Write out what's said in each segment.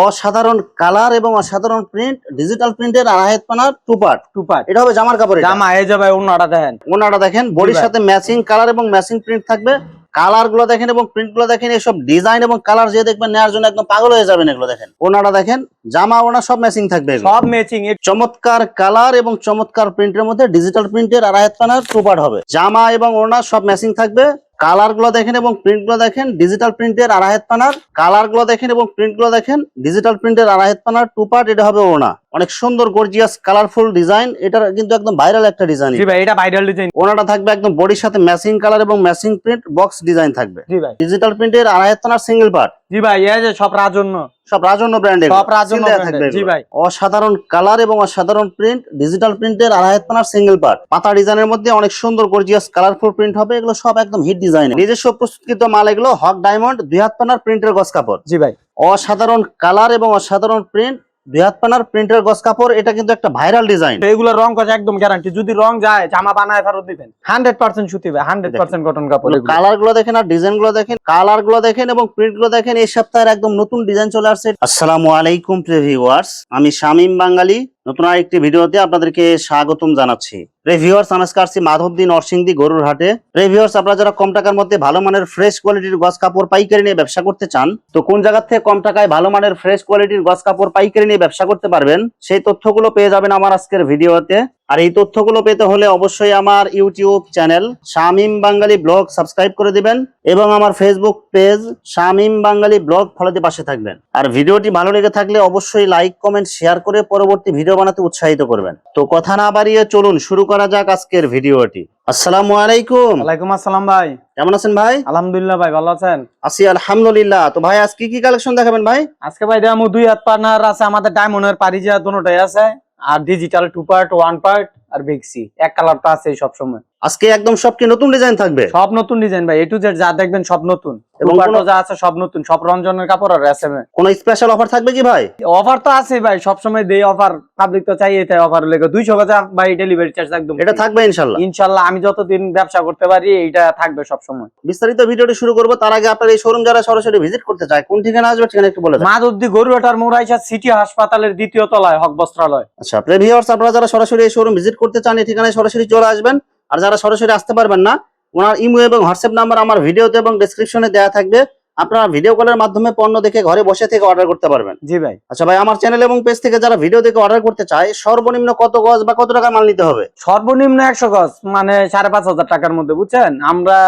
অসাধারণ কালার এবং অসাধারণ প্রিন্ট, ডিজিটাল প্রিন্টের আড়াই পানার টু পার্ট। এটা হবে জামার কাপড়। জামা এই যে ভাই ওনাটা দেখেন বডির সাথে ম্যাচিং কালার এবং ম্যাচিং প্রিন্ট থাকবে। কালার গুলো দেখেন এবং প্রিন্ট গুলো দেখেন, এসব ডিজাইন এবং কালার যে দেখবেন নেওয়ার জন্য একদম পাগল হয়ে যাবেন। এগুলো দেখেন, ওনাটা দেখেন, জামা ওনা সব ম্যাচিং থাকবে, সব ম্যাচিং। চমৎকার কালার এবং চমৎকার প্রিন্টের মধ্যে ডিজিটাল প্রিন্টের আড়াই পানার টু পার্ট হবে। জামা এবং ওনা সব ম্যাচিং থাকবে। কালার গুলো দেখেন এবং প্রিন্ট গুলো দেখেন, ডিজিটাল প্রিন্টের আড়াই পানার। কালার গুলো দেখেন এবং প্রিন্ট গুলো দেখেন, ডিজিটাল প্রিন্টের আড়াই পানার টু পার্ট। এটা হবে ওনা, অনেক সুন্দর গর্জিয়াস কালারফুল ডিজাইন। এটা কিন্তু একদম ভাইরাল একটা ডিজাইন। জি ভাই, এটা ভাইরাল ডিজাইন। ওনাটা থাকবে একদম বডির সাথে ম্যাচিং কালার এবং ম্যাচিং প্রিন্ট, বক্স ডিজাইন থাকবে। জি ভাই, ডিজিটাল প্রিন্টের আড়াই পানার সিঙ্গেল পার্ট। জি ভাই, এই যে সব রাজন্য ব্র্যান্ডের, সব রাজন্য ব্র্যান্ডের। জি ভাই, অসাধারণ কালার এবং অসাধারণ প্রিন্ট, ডিজিটাল প্রিন্টের আড়াই পানার সিঙ্গেল পার্ট। পাতা ডিজাইনের মধ্যে অনেক সুন্দর গর্জিয়াস কালারফুল প্রিন্ট হবে। এগুলো সব একদম হিট ডিজাইন, নিজস্ব প্রস্তুতকৃত মাল। এগুলো হক ডায়মন্ড 2 হাত পানার প্রিন্টের গস কাপড়। জি ভাই, অসাধারণ কালার এবং অসাধারণ প্রিন্ট, 2 হাত পানার প্রিন্টের গস কাপড়। এটা কিন্তু একটা ভাইরাল ডিজাইন। এগুলো রং কস একদম গ্যারান্টি। যদি রং যায় জামা বানায় ফেরত দিবেন। 100% সুতি ভাই, 100% কটন কাপড়। কালার গুলো দেখেন আর ডিজাইন গুলো দেখেন, কালার গুলো দেখেন এবং প্রিন্ট গুলো দেখেন। এই সপ্তাহের একদম নতুন ডিজাইন চলে আসছে। আসসালামু আলাইকুম প্রিয় ভিউয়ার্স, আমি শামীম বাঙালি নতুন আরেকটি ভিডিওতে আপনাদেরকে স্বাগতম জানাচ্ছি। ভিউয়ার্স, আজকে আসছি মাধবদী নরসিংদী গরুর হাটে। ভিউয়ার্স, আপনারা যারা কম টাকার মধ্যে ভালো মানের ফ্রেশ কোয়ালিটির গস কাপড় পাইকারি নিয়ে ব্যবসা করতে চান, তো কোন জায়গা থেকে কম টাকায় ভালো মানের ফ্রেশ কোয়ালিটির গস কাপড় পাইকারি নিয়ে ব্যবসা করতে পারবেন, সেই তথ্যগুলো পেয়ে যাবেন আমার আজকের ভিডিওতে। আর এই তথ্যগুলো পেতে হলে অবশ্যই আমার ইউটিউব চ্যানেল শামীম বাঙালি ব্লগ সাবস্ক্রাইব করে দিবেন এবং আমার ফেসবুক পেজ শামীম বাঙালি ব্লগ ফলোতে পাশে থাকবেন। আর ভিডিওটি ভালো লেগে থাকলে অবশ্যই লাইক কমেন্ট শেয়ার করে পরবর্তী ভিডিও বানাতে উৎসাহিত করবেন। তো কথা না বাড়িয়ে চলুন শুরু করা যাক আজকের ভিডিওটি। আসসালামু আলাইকুম। ওয়ালাইকুম আসসালাম ভাই, কেমন আছেন ভাই? আলহামদুলিল্লাহ ভাই, ভালো আছেন? আছি আলহামদুলিল্লাহ। তো ভাই আজকে কি কালেকশন দেখাবেন ভাই? আজকে ভাই দেখো 2 হাত পানার আছে, আমাদের ডায়মন্ডের পারিজা দুটোটাই আছে, আর ডিজিটাল 2 পার্ট 1 পার্ট আর বেক্সি এক কালার তো আছে সব সময়। আজকে একদম সব কি নতুন ডিজাইন থাকবে? সব নতুন ডিজাইন ভাই, এ টু জেড যা দেখবেন সব নতুন। এবং যা আছে সব নতুন, সব রঞ্জনের কাপড় আর এসএমএ। কোন স্পেশাল অফার থাকবে কি ভাই? অফার তো আছে ভাই, সব সময় দেই অফার। পাবলিক তো চাই এটাই অফার লেগে 200 টাকা ভাই ডেলিভারি চার্জ একদম। এটা থাকবে ইনশাআল্লাহ। ইনশাআল্লাহ আমি যতদিন ব্যবসা করতে পারি এটা থাকবে সব সময়। বিস্তারিত ভিডিওটি শুরু করব তার আগে আপনার এই শোরুম যারা সরাসরি ভিজিট করতে চায় কোন ঠিকানা আসবে ঠিকানা একটু বলে দেন। মাধবদী গরুহাটার মোড়াইশা সিটি হাসপাতালের দ্বিতীয় তলায় হক বস্ত্রালয়। আচ্ছা ভিউয়ার্স, আপনারা যারা সরাসরি এই শোরুম ভিজিট করতে চান এই ঠিকানায় সরাসরি চলে আসবেন। আর যারা সরাসরি আসতে পারবেন না, ওনার ইমো এবং হোয়াটসঅ্যাপ নাম্বার আমার ভিডিওতে এবং ডেসক্রিপশনে দেওয়া থাকবে। আপনারা ভিডিও কলের মাধ্যমে পণ্য দেখে ঘরে বসে থেকে অর্ডার করতে পারবেন। জি ভাই। আচ্ছা ভাই, আমার চ্যানেল এবং পেজ থেকে যারা ভিডিও দেখে অর্ডার করতে চায় সর্বনিম্ন কত গজ বা কত টাকা মাল নিতে হবে? সর্বনিম্ন 100 গজ মানে 5,500 টাকার মধ্যে, বুঝছেন? আমরা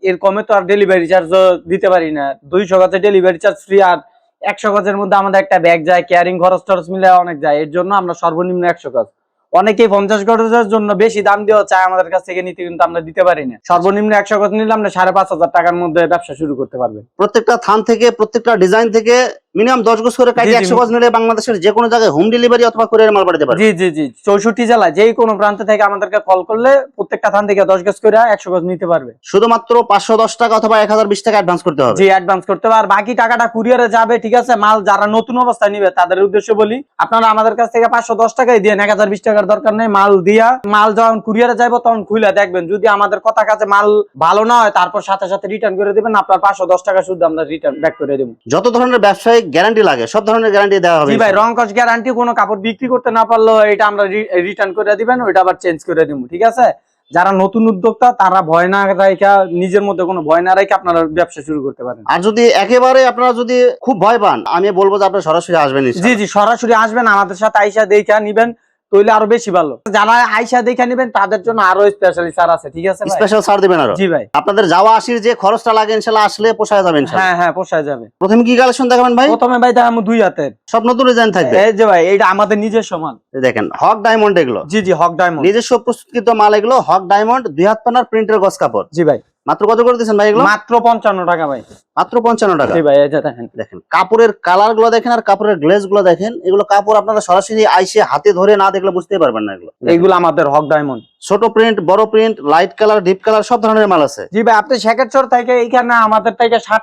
এর কমে তো আর ডেলিভারি চার্জ দিতে পারি না। 200 গজের ডেলিভারি চার্জ ফ্রি, আর 100 গজের মধ্যে আমাদের একটা ব্যাগ যায়, ক্যারিং খরচ টরচ মিলে অনেক যায়। এর জন্য আমরা সর্বনিম্ন 100 গজ। অনেকেই 50 গজের জন্য বেশি দাম দিয়ে চায় আমাদের কাছ থেকে নিতে, কিন্তু আমরা দিতে পারি না। সর্বনিম্ন 100 গজ নিলে আমরা 5,500 টাকার মধ্যে ব্যবসা শুরু করতে পারবেন। প্রত্যেকটা থান থেকে প্রত্যেকটা ডিজাইন থেকে মিনিমাম 10 গজ করে কাটি 100 গজ নিলে বাংলাদেশের যে কোনো জায়গায় হোম ডেলিভারি অথবা কুরিয়ার মাল পাঠাতে পারবেন। জি জি জি, 64 জেলায় যে কোনো প্রান্ত থেকে আমাদেরকে কল করলে প্রত্যেকটা থান থেকে 10 গজ করে 100 গজ নিতে পারবে। শুধুমাত্র 510 টাকা অথবা 1020 টাকা অ্যাডভান্স করতে হবে। জি, অ্যাডভান্স করতে হবে, আর বাকি টাকাটা কুরিয়ারে যাবে। ঠিক আছে, মাল যারা নতুন অবস্থায় নিবে তাদের উদ্দেশ্যে বলি, আপনারা আমাদের কাছ থেকে 510 টাকাই দিয়ে 1020 টাকার দরকার নেই। মাল দিয়া মাল যখন কুরিয়ারে যাইবো তখন খুলে দেখবেন, যদি আমাদের কথা কাছে মাল ভালো না হয় তারপর সাথে সাথে রিটার্ন করে দিবেন। আপনার 510 টাকা শুধু আমরা রিটার্ন ব্যাক করে দেব। যত ধরনের ব্যবসায়িক গ্যারান্টি লাগে সব ধরনের গ্যারান্টি দেওয়া হবে। জি ভাই, রং কস গ্যারান্টি। কোনো কাপড় বিক্রি করতে না পারলেও এটা আমরা রিটার্ন করে দিবেন, ওইটা আবার চেঞ্জ করে দিব। ঠিক আছে, যারা নতুন উদ্যোক্তা তারা ভয় না রাখা, নিজের মধ্যে কোনো ভয় না রেখে আপনারা ব্যবসা শুরু করতে পারেন। আর যদি একেবারে আপনারা যদি খুব ভয় পান, আমি বলবো যে আপনারা সরাসরি আসবেন। জি জি, সরাসরি আসবেন, আমাদের সাথে আইসা দেখা নিবেন, তাহলে আরো বেশি ভালো। যারা আইসা দেখা নিবেন তাদের জন্য আরো স্পেশালি ছাড় আছে। ঠিক আছে, স্পেশাল ছাড় দিবেন আরো। জি ভাই, আপনাদের যাওয়া আসির যে খরচটা লাগে ইনশাআল্লাহ আসলে পোষায় যাবে ইনশাআল্লাহ। হ্যাঁ হ্যাঁ, পোষায় যাবে। প্রথমে কি কালেকশন দেখাবেন ভাই? প্রথমে ভাই দেখাবো 2 হাতের সব নতুন ডিজাইন থাকবে। এই যে ভাই, এটা আমাদের নিজস্ব মাল। দেখেন হক ডায়মন্ড এগুলো। জি জি, হক ডায়মন্ড নিজস্ব প্রস্তুতকৃত মাল এগুলো, হক ডায়মন্ড 2 হাত পানার প্রিন্টের গস কাপড়। জি ভাই, মাত্র কত করে দিচ্ছেন ভাই এগুলো? মাত্র 55 টাকা ভাই। মাত্র 55 টাকা। জি ভাই, এই যে দেখেন। দেখেন কাপড়ের কালার গুলো দেখেন আর কাপড়ের গ্লেজ গুলো দেখেন। এগুলো কাপড় আপনারা সরাসরি আইসে হাতে ধরে না দেখলে বুঝতে পারবেন না। এগুলো আমাদের হক ডায়মন্ড। ছোট প্রিন্ট, বড় print, light colour, deep colour সব ধরনের মাল আছে। জি ভাই, আপনি শেখেরচর থেকে এইখানে আমাদের থেকে 60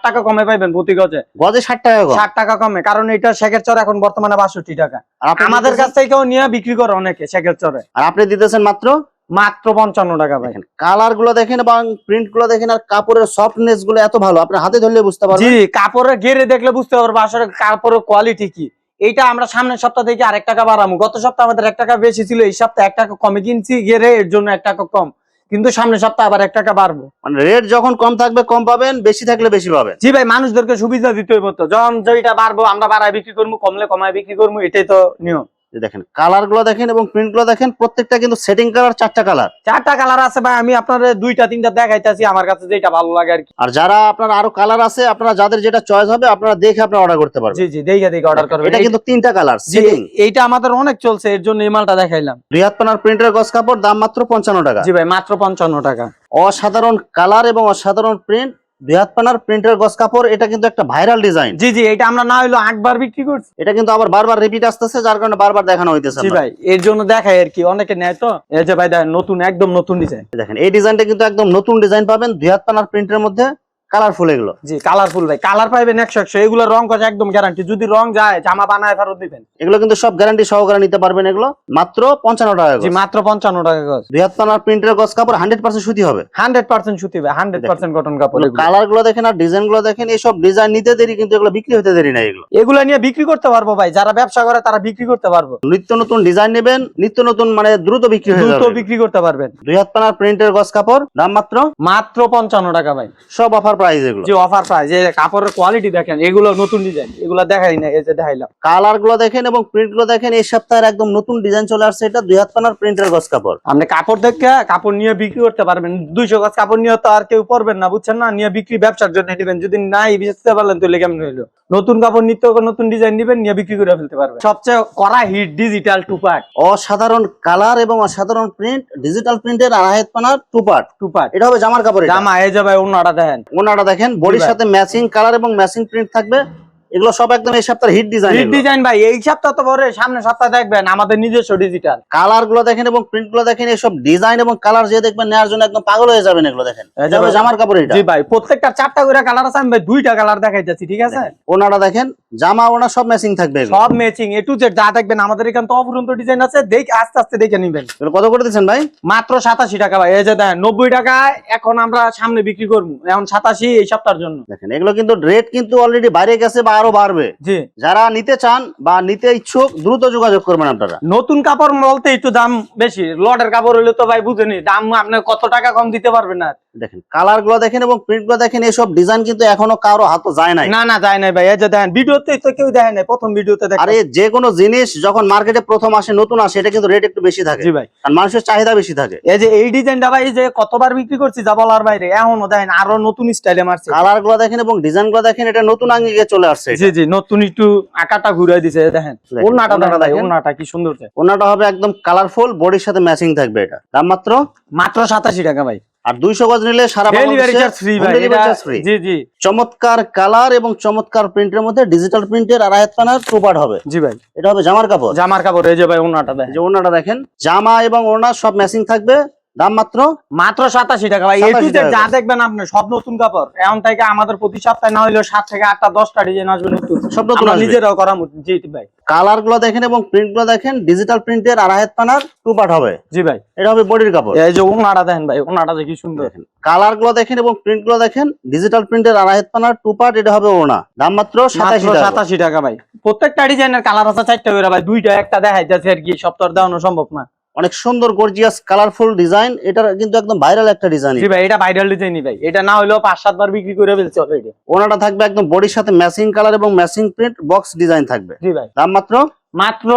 টাকা কমে পাইবেন প্রতি গজে। গজে 60 টাকা কম। 60 টাকা কমে, কারণ এটা শেখেরচর এখন বর্তমানে 62 টাকা। আমাদের কাছ থেকেও নিয়ে বিক্রি করে অনেকে শেখেরচরে। আর আপনি দিতেছেন মাত্র মাত্র 55 টাকা ভাই। দেখেন কালার গুলো দেখেন এবং প্রিন্ট গুলো দেখেন, আর কাপড়ের সফটনেস গুলো এত ভালো, আপনি হাতে ধরলে বুঝতে জি, পারবেন। কাপড়ের গেরে দেখলে বুঝতে পারবো আসলে কাপড়ের কোয়ালিটি কি। এইটা আমরা সামনের সপ্তাহ থেকে আরেক টাকা বাড়াবো। গত সপ্তাহে আমাদের 1 টাকা বেশি ছিল, এই সপ্তাহে 1 টাকা কমে কিনছি গেরে, এর জন্য 1 টাকা কম, কিন্তু সামনের সপ্তাহে আবার 1 টাকা বাড়বো। মানে রেট যখন কম থাকবে কম পাবেন, বেশি থাকলে বেশি পাবেন। জি ভাই, মানুষদেরকে সুবিধা দিতে হইব তো, যখন যেটা বাড়বো আমরা বাড়ায় বিক্রি করবো, কমলে কমায় বিক্রি করবো, এটাই তো নিয়ম। দেখেন কালার গুলো দেখেন এবং প্রিন্ট গুলো দেখেন, প্রত্যেকটা কিন্তু সেটিং কালার, 4টা কালার। 4টা কালার আছে ভাই, আমি আপনার 2টা 3টা দেখাইতেছি আমার কাছে যেটা ভালো লাগে আর কি। আর যারা আপনার আরো কালার আছে, আপনারা যাদের যেটা চয়েস হবে আপনারা দেখে আপনারা অর্ডার করতে পারবেন। জি জি, দেখে দেখে অর্ডার করবেন। এটা কিন্তু 3টা কালার জি, সেটিং। এইটা আমাদের অনেক চলছে, এর জন্য এই মালটা দেখাইলাম। 2 হাত পানার প্রিন্টের গজ কাপড়, দাম মাত্র 55 টাকা। জি ভাই, মাত্র 55 টাকা। অসাধারণ কালার এবং অসাধারণ প্রিন্ট, 2 হাত পানার প্রিন্টের গজ কাপড়, এটা কিন্তু একটা ভাইরাল ডিজাইন। জি জি, এটা আমরা না হইলো 8 বার বিক্রি করছি। এটা কিন্তু আবার বারবার রিপিট আসতেছে, যার কারণে বারবার দেখানো হইতেছে। জি ভাই, এর জন্য দেখাই আর কি, অনেকে নেয় তো। এই যে ভাই দেখেন, নতুন, একদম নতুন ডিজাইন। দেখেন এই ডিজাইনটা কিন্তু একদম নতুন ডিজাইন পাবেন, 2 হাত পানার প্রিন্টের মধ্যে, কালারফুল এগুলো। জি, কালারফুল ভাই, কালার পাইবেন 100 এগুলো রং কষ একদম গ্যারান্টি, যদি রং যায় জামা বানায় ফেরত দিবেন। এগুলো কিন্তু সব গ্যারান্টি সহকারে নিতে পারবেন, এগুলো মাত্র 55 টাকা জি, গজ। মাত্র 55 টাকা গজ। 2 হাত পানার প্রিন্টের গজ কাপড় 100% সুতি হবে। 100% সুতি ভাই, 100% কটন কাপড়। কালার গুলো দেখেন আর ডিজাইন গুলো দেখেন, এইসব ডিজাইন নিতে দেরি কিন্তু এগুলো বিক্রি হতে দেরি নাই। এগুলো নিয়ে বিক্রি করতে পারবো ভাই, যারা ব্যবসা করে তারা বিক্রি করতে পারবো। নিত্য নতুন ডিজাইন নেবেন, নিত্য নতুন মানে দ্রুত বিক্রি হয়ে দ্রুত যাবে। বিক্রি করতে পারবেন। 2 হাত পানার প্রিন্টের গজ কাপড়, দাম মাত্র 55 টাকা ভাই। সব অফার প্রাইস এগুলো। যে অফার প্রাইস, এই কাপড়ের কোয়ালিটি দেখেন, এগুলো নতুন ডিজাইন, এগুলো দেখাই না, এই যে দেখাইলাম। কালার গুলো দেখেন এবং প্রিন্ট গুলো দেখেন, এই সপ্তাহের একদম নতুন ডিজাইন চলে আসছে, এটা 2 হাত পানার প্রিন্টের গজ কাপড়। আপনি কাপড় দেখে কাপড় নিয়ে বিক্রি করতে পারবেন। 200 গজ কাপড় নিয়ে তো আর কেউ পরবেন না, বুঝছেন না, নিয়ে বিক্রি ব্যবসার জন্য নেবেন। যদি নাই বেচতে পারলেন তাহলে কেমন হইলো। নতুন কাপড় নিত্য নতুন ডিজাইন নিবেন, নিয়ে বিক্রি করে ফেলতে পারবেন। সবচেয়ে কড়া হিট ডিজিটাল টুপাট, অসাধারণ কালার এবং অসাধারণ প্রিন্ট, ডিজিটাল প্রিন্টের 2.5 হাত পানার টুপাট। টুপাট এটা হবে জামার কাপড়। জামা, এই যে ভাই অন্যটা দেখেন, ওনাটা দেখেন বডির ভাই। সাথে ম্যাচিং কালার এবং ম্যাচিং প্রিন্ট থাকবে। এগুলো সব একদম এই সপ্তাহের হিট ডিজাইন। হিট ডিজাইন ভাই, এই সপ্তাহ তো পরে সামনে সপ্তাহ দেখবেন আমাদের নিজস্ব ডিজিটাল। কালার গুলো দেখেন এবং প্রিন্ট গুলো দেখেন, এইসব ডিজাইন এবং কালার যে দেখবেন নেওয়ার জন্য একদম পাগল হয়ে যাবেন। এগুলো দেখেন, এই যে এটা হবে ভাই। জামার কাপড়। এটা জি ভাই, প্রত্যেকটা 4টা করে কালার আছে, আমি ভাই 2টা কালার দেখাইতেছি, ঠিক আছে। ওনাটা দেখেন, জামা ওনা সব ম্যাচিং থাকবে। এগুলো সব ম্যাচিং এ টু জেড যা দেখবেন আমাদের এখানে তো অফুরন্ত ডিজাইন আছে, দেখ আস্তে আস্তে দেখে নিবেন। এগুলো কত করে দিচ্ছেন ভাই? মাত্র 87 টাকা ভাই। এই যে দেখেন 90 টাকায় এখন আমরা সামনে বিক্রি করবো, এখন 87 এই সপ্তাহের জন্য। দেখেন এগুলো কিন্তু রেট কিন্তু অলরেডি বাইরে গেছে বা আরো বাড়বে। জি, যারা নিতে চান বা নিতে ইচ্ছুক দ্রুত যোগাযোগ করবেন আপনারা। নতুন কাপড় বলতে একটু দাম বেশি, লটের কাপড় হইলে তো ভাই বুঝেনি দাম, আপনি কত টাকা কম দিতে পারবেন না। দেখেন কালার গুলো দেখেন এবং প্রিন্ট গুলো দেখেন, এইসব ডিজাইন কিন্তু এখনো কারো হাতে যায় নাই। না না, যায় নাই ভাই। এই যে দেখেন ভিডিওতে তো কেউ দেখে নাই, প্রথম ভিডিওতে দেখেন। আরে যে কোনো জিনিস যখন মার্কেটে প্রথম আসে, নতুন আসে, এটা কিন্তু রেট একটু বেশি থাকে। জি ভাই, কারণ মানুষের চাহিদা বেশি থাকে। এই যে এই ডিজাইনটা ভাই, এই যে কতবার বিক্রি করছি যা বলার বাইরে, এখনো দেখেন আরো নতুন স্টাইলে মারছে। কালার গুলো দেখেন এবং ডিজাইন গুলো দেখেন, এটা নতুন আঙ্গিকে চলে আসছে। জি জি, নতুন একটু আকাটা ঘুরাই দিছে দেখেন। ওন্নাটা দেখেন, ওন্নাটা কি সুন্দর। ওনাটা হবে একদম কালারফুল, বডির সাথে ম্যাচিং থাকবে। এটা দাম মাত্র 87 টাকা ভাই। আর 200 গজ নিলে সারা ডেলিভারি চার্জ ফ্রি ভাই। ফ্রি। জি জি, চমৎকার কালার এবং চমৎকার প্রিন্টের মধ্যে ডিজিটাল প্রিন্টের 2.5 হাত পানার টুপাট হবে। জি ভাই, এটা হবে জামার কাপড়। জামার কাপড়। এই যে ভাই ওন্নাটা দেখেন, যে ওনাটা দেখেন, জামা এবং ওনা সব ম্যাচিং থাকবে। দাম মাত্র 87 টাকা ভাই। 87 এটুতে যা দেখবেন আপনি সব নতুন কাপড়। এখন থেকে আমাদের প্রতি সপ্তাহে না হইলেও 7 থেকে 8টা 10টা ডিজাইন আসবে নতুন, সব নতুন আমরা আসবে। নিজেরাও করা। জি ভাই, কালার গুলো দেখেন এবং প্রিন্ট গুলো দেখেন, ডিজিটাল প্রিন্টের 2.5 হাত পানার টুপাট হবে। জি ভাই, এটা হবে বডির কাপড়। এই যে ওন্নাটা দেখেন ভাই, ওন্নাটা যে কি সুন্দর। কালার গুলো দেখেন এবং প্রিন্ট গুলো দেখেন, ডিজিটাল প্রিন্টের 2.5 হাত পানার টুপাট, এটা হবে ওনা। দাম মাত্র 87 টাকা। 87 টাকা ভাই। প্রত্যেকটা ডিজাইনের কালার আছে 4টা করে ভাই, 2টা একটা দেখাইতেছে আর কি, সপ্তাহ দেওয়ানো সম্ভব না। অনেক সুন্দর গর্জিয়াস কালারফুল ডিজাইন, এটা কিন্তু একদম ভাইরাল একটা ডিজাইন। জি ভাই, এটা ভাইরাল ডিজাইনই ভাই, এটা না হইলেও 5-7 বার বিক্রি করে ফেলছে অলরেডি। ওনাটা থাকবে একদম বডির সাথে ম্যাচিং কালার এবং ম্যাচিং প্রিন্ট, বক্স ডিজাইন থাকবে। জি ভাই, দাম মাত্র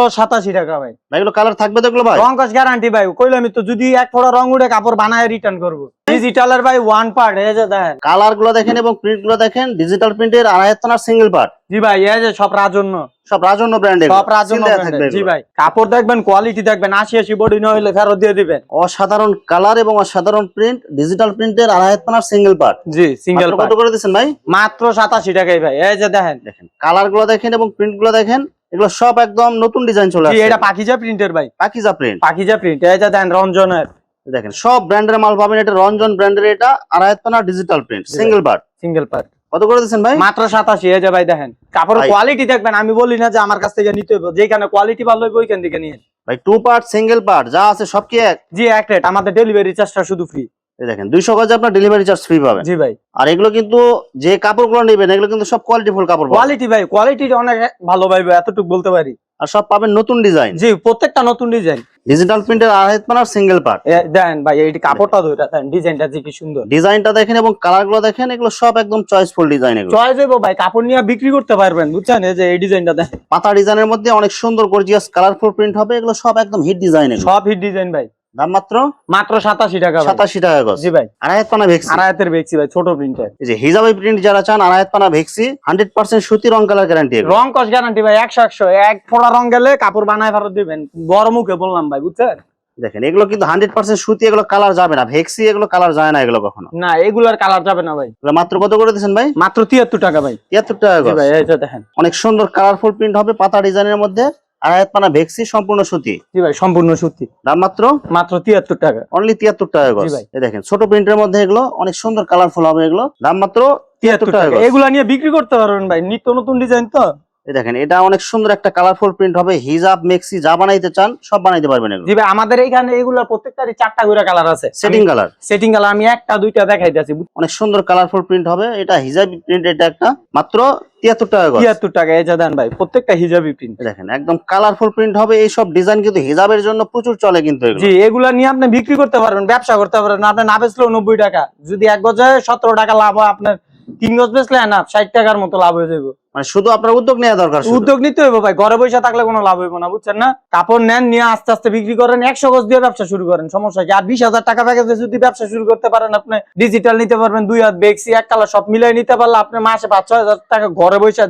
87 টাকা ভাই। এগুলো কালার থাকবে তো এগুলো ভাই? রং কস গ্যারান্টি ভাই, কইলামই তো, যদি এক ফোঁটা রং উঠে কাপড় বানায় রিটার্ন করব। ডিজিটালের ভাই ওয়ান পার্ট। এই যে দেখেন কালার গুলো দেখেন এবং প্রিন্ট গুলো দেখেন, ডিজিটাল প্রিন্টের 2.5 হাত পানার সিঙ্গেল পার্ট। জি ভাই, এই যে সব রাজন্য, সব রাজন্য ব্র্যান্ডের, সব রাজন্য থাকবে। জি ভাই, কাপড় দেখবেন, কোয়ালিটি দেখবেন, 80 বডি না হইলে ফেরত দিয়ে দিবেন। অসাধারণ কালার এবং অসাধারণ প্রিন্ট, ডিজিটাল প্রিন্টের 2.5 হাত পানার সিঙ্গেল পার্ট। জি, সিঙ্গেল কত করে দিচ্ছেন ভাই? মাত্র 87 টাকাই ভাই। এই যে দেখেন, কালার গুলো দেখেন এবং প্রিন্ট গুলো দেখেন, এগুলো সব একদম নতুন ডিজাইন চলে জি, আসছে। এটা পাকিজা প্রিন্টের ভাই, পাকিজা প্রিন্ট। পাকিজা প্রিন্ট। এই যে দেখেন রঞ্জনের, দেখেন সব ব্র্যান্ডের মাল পাবেন। এটা রঞ্জন ব্র্যান্ডের, এটা 2.5 হাত পানার digital print single part. Single part. কত করে দিচ্ছেন ভাই? মাত্র 87। এই যে ভাই দেখেন কাপড়ের ভাই। কোয়ালিটি দেখবেন, আমি বলি না যে আমার কাছ থেকে নিতে হবে, যেখানে কোয়ালিটি ভালো হবে ওইখান থেকে নিয়ে। ভাই 2 পার্ট সিঙ্গেল পার্ট যা আছে সব কি এক? জি এক রেট, আমাদের ডেলিভারি চার্জটা শুধু ফ্রি। এই দেখেন 200 গজে আপনার ডেলিভারি চার্জ ফ্রি পাবেন। জি ভাই। আর এগুলো কিন্তু যে কাপড়গুলো নেবেন এগুলো কিন্তু সব কোয়ালিটিফুল কাপড় পাবেন। কোয়ালিটি ভাই, কোয়ালিটি অনেক ভালো ভাই, এতটুকু বলতে পারি। আর সব পাবেন নতুন ডিজাইন। জি প্রত্যেকটা নতুন ডিজাইন। ডিজিটাল প্রিন্টের আড়াই পানার সিঙ্গেল পার্ট। দেন ভাই এই কাপড়টা ধরে দেন, ডিজাইনটা যে কি সুন্দর। ডিজাইনটা দেখেন এবং কালারগুলো দেখেন, এগুলো সব একদম চয়েসফুল ডিজাইন। এগুলো চয়েস হইব ভাই, কাপড় নিয়ে বিক্রি করতে পারবেন বুঝছেন। এই যে এই ডিজাইনটা দেখেন, পাতা ডিজাইনের মধ্যে অনেক সুন্দর গর্জিয়াস কালারফুল প্রিন্ট হবে, এগুলো সব একদম হিট ডিজাইন। সব হিট ডিজাইন ভাই। দাম মাত্র 87 টাকা ভাই। 87 টাকা গজ। জি ভাই। আড়াই পানা ভেক্সি। আড়াইতের বেক্সি ভাই, ছোট প্রিন্টের। এই যে হিজাবি প্রিন্ট যারা চান আড়াই পানা ভেক্সি 100% সুতি রং কালার গ্যারান্টি। রং কস গ্যারান্টি ভাই 100 এক ফোড়া রং গেলে কাপড় বানায় ফেরত দিবেন, বড় মুখে বললাম ভাই বুঝছেন। দেখেন এগুলো কিন্তু 100% সুতি, এগুলো কালার যাবে না। ভেক্সি এগুলো কালার যায় না এগুলো কখনো। না এগুলার কালার যাবে না ভাই। এগুলো মাত্র কত করে দিচ্ছেন ভাই? মাত্র 73 টাকা ভাই। 73 টাকা জি গজ। ভাই এই যে দেখেন, অনেক সুন্দর কালারফুল প্রিন্ট হবে পাতা ডিজাইনের মধ্যে, আড়াই পানা ভেক্সি সম্পূর্ণ সুতি। জি ভাই সম্পূর্ণ সুতি। দাম মাত্র 73 টাকা। অনলি 73 টাকা গজ। জি ভাই। এই দেখেন ছোট প্রিন্টের মধ্যে এগুলো অনেক সুন্দর কালারফুল হবে, এগুলো দাম মাত্র 73 টাকা গজ। এগুলা নিয়ে বিক্রি করতে পারবেন ভাই, নিত্য নতুন ডিজাইন তো। এই দেখেন এটা অনেক সুন্দর একটা কালারফুল প্রিন্ট হবে, হিজাব মেক্সি যা বানাইতে চান সব বানাইতে পারবেন এগুলো। জি ভাই আমাদের এইখানে এগুলা প্রত্যেকটারই 4টা করে কালার আছে। Setting colour. সেটিং কালার আমি একটা দুইটা দেখাইতেছি। অনেক সুন্দর কালারফুল প্রিন্ট হবে, এটা হিজাবি প্রিন্ট, এটা একটা মাত্র 73 টাকা গজ। 73 টাকা এই যে দেন ভাই, প্রত্যেকটা হিজাবি প্রিন্ট। দেখেন একদম কালারফুল প্রিন্ট হবে, এই সব ডিজাইন কিন্তু হিজাবের জন্য প্রচুর চলে কিন্তু এগুলো। জি এগুলা নিয়ে আপনি বিক্রি করতে পারবেন, ব্যবসা করতে পারবেন। আপনি না বেচলেও 90 টাকা, যদি এক গজে 17 টাকা লাভ হয়, আপনার 3 গজ বেচলে না 60 টাকার মতো লাভ হয়ে যাবে। মানে শুধু আপনার উদ্যোগ নেওয়া দরকার। উদ্যোগ নিতে হইব ভাই, ঘরে বসে থাকলে কোনো লাভ হইব না বুঝছেন না। কাপড় নেন, নিয়ে আস্তে আস্তে বিক্রি করেন, 100 গজ দিয়ে ব্যবসা শুরু করেন, সমস্যা কি। আর 20,000 টাকা প্যাকেজে যদি ব্যবসা শুরু করতে পারেন, আপনি ডিজিটাল নিতে পারবেন, 2 হাত বেক্সি এক কালার সব মিলাই নিতে পারলে আপনি মাসে 5-6 হাজার টাকা ঘরে বসে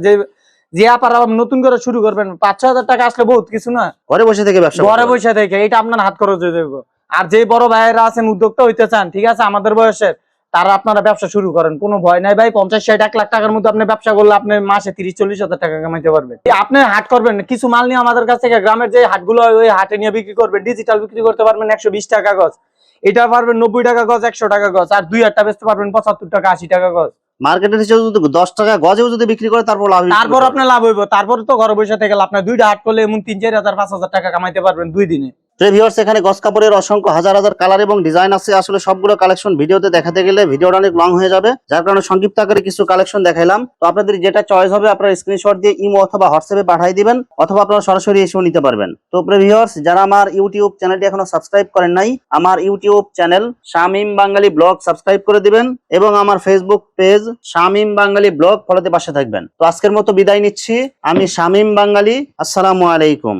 যে আপার নতুন করে শুরু করবেন, 5-6 হাজার টাকা আসলে বহুত কিছু না। ঘরে বসে থেকে ব্যবসা, ঘরে বসে থেকে এটা আপনার হাত খরচ হয়ে যাবে। আর যে বড় ভাইয়েরা আছেন উদ্যোক্তা হইতে চান, ঠিক আছে আমাদের বয়সের, তারা আপনারা ব্যবসা শুরু করেন, কোনো ভয় নাই ভাই। 50-60 লাখ টাকার মধ্যে আপনি ব্যবসা করলে আপনি মাসে 30-40 হাজার টাকা কামাইতে পারবেন। আপনি হাট করবেন, কিছু মাল নিয়ে আমাদের কাছ থেকে গ্রামের যে হাটগুলো হয় ওই হাটে নিয়ে বিক্রি করবেন, ডিজিটাল বিক্রি করতে পারবেন 120 টাকা গজ, এটা পারবেন 90 টাকা গজ, 100 টাকা গজ। আর 2 হাটটা বেচতে পারবেন 75 টাকা 80 টাকা গজ। মার্কেটের হিসেবে যদি 10 টাকা গজেও যদি বিক্রি করে তারপর লাভ, তারপর আপনার লাভ হইব। তারপর তো ঘরে বসে থেকে আপনার 2টা হাট করলে এমন 3-4 হাজার 5 হাজার টাকা কামাইতে পারবেন 2 দিনে। তো ভিউয়ার্স এখানে গজ কাপড়ের অসংখ্য হাজার হাজার কালার এবং ডিজাইন আছে। আসলে সবগুলো কালেকশন ভিডিওতে দেখাতে গেলে ভিডিওটা অনেক লং হয়ে যাবে, যার কারণে সংক্ষিপ্ত আকারে কিছু কালেকশন দেখাইলাম। তো আপনাদের যেটা চয়েস হবে আপনারা স্ক্রিনশট দিয়ে ইমো অথবা হোয়াটসঅ্যাপে পাঠিয়ে দিবেন, অথবা আপনারা সরাসরি এসেও নিতে পারবেন। তো ভিউয়ার্স যারা আমার ইউটিউব চ্যানেলটি এখনো সাবস্ক্রাইব করেন নাই, আমার ইউটিউব চ্যানেল শামীম বাঙালি ব্লগ সাবস্ক্রাইব করে দিবেন, এবং আমার ফেসবুক পেজ শামীম বাঙালি ব্লগ ফলোতে পাশে থাকবেন। তো আজকের মতো বিদায় নিচ্ছি, আমি শামীম বাঙালি। আসসালামু আলাইকুম।